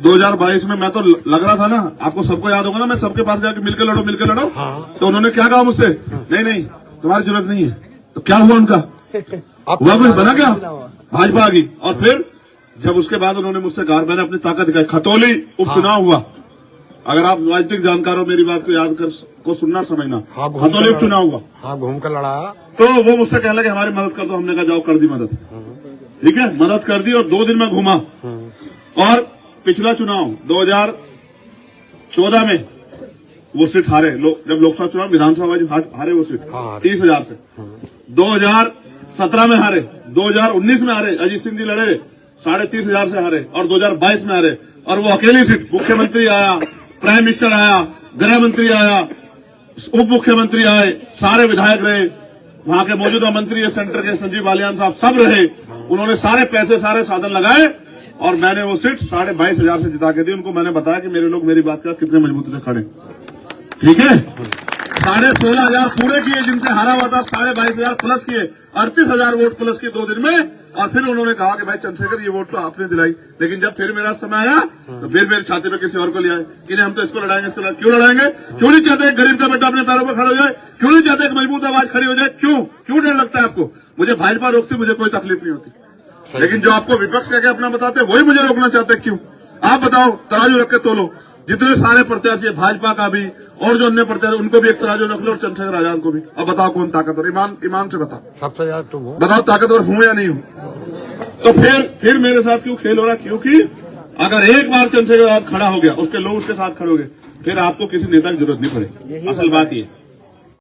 2022 में मैं तो लग रहा था ना, आपको सबको याद होगा ना, मैं सबके पास जाके मिलकर लड़ो। हाँ। तो उन्होंने क्या कहा मुझसे, नहीं तुम्हारी जरूरत नहीं है। तो क्या हुआ उनका, हुआ कुछ बना क्या, भाजपा आ गई। और फिर जब उसके बाद उन्होंने मुझसे कहा, मैंने अपनी ताकत दिखाई, खतौली उपचुनाव हुआ। अगर आप राजनीतिक जानकार हो, मेरी बात को याद कर को सुनना समझना। खतौली उपचुनाव हुआ, हाँ, घूम कर लड़ा। तो वो मुझसे कहने लगे हमारी मदद कर दो। हमने कहा जाओ, कर दी मदद, ठीक है, मदद कर दी। और 2 दिन में घूमा। और पिछला चुनाव 2014 में वो सीट हारे, जब लोकसभा चुनाव विधानसभा हारे वो सीट 30,000 से। 2017 में हारे, 2019 में हारे, अजीत सिंह जी लड़े 30,500 से हारे, और 2022 में हारे। और वो अकेली सीट, मुख्यमंत्री आया, प्राइम मिनिस्टर आया, गृह मंत्री आया, उप मुख्यमंत्री आए, सारे विधायक रहे, वहां के मौजूदा मंत्री सेंटर के संजीव बालियान साहब सब रहे। उन्होंने सारे पैसे सारे साधन लगाए और मैंने वो सीट 22,500 से जिता के दी। उनको मैंने बताया कि मेरे लोग मेरी बात का कितने मजबूती से खड़े, ठीक है। 16,500 पूरे किए, जिनसे हारा हुआ था 22,500 प्लस किए, 38,000 वोट प्लस किए 2 दिन में। और फिर उन्होंने कहा कि भाई चंद्रशेखर, ये वोट तो आपने दिलाई, लेकिन जब फिर मेरा समय आया तो फिर मेरे छाती पे किसी और को ले आए कि नहीं हम तो इसको लड़ाएंगे, क्यों लड़ाएंगे, क्यों नहीं चाहते एक गरीब का बेटा अपने पैरों पर खड़ा हो जाए, क्यों नहीं चाहते एक मजबूत आवाज खड़ी हो जाए, क्यों डर लगता है आपको। मुझे भाजपा रोकती, मुझे कोई तकलीफ नहीं होती, लेकिन जो आपको विपक्ष कहकर अपना बताते हैं वही मुझे रोकना चाहते हैं। क्यों, आप बताओ, तराजू रख के तोलो। जितने सारे प्रत्याशी है भाजपा का भी और जो अन्य प्रत्याशी, उनको भी एक तराजू रख लो, और चंद्रशेखर आजाद को भी। अब बताओ कौन ताकतवर, ईमान से बताओ, सबसे ज्यादा तुम हो, बताओ ताकतवर हूं या नहीं हूं। तो फिर मेरे साथ क्यों खेल हो रहा, क्योंकि अगर एक बार चंद्रशेखर आजाद खड़ा हो गया, उसके लोग उसके साथ खड़े हो गए, फिर आपको किसी नेता की जरूरत नहीं पड़ेगी। असल बात ये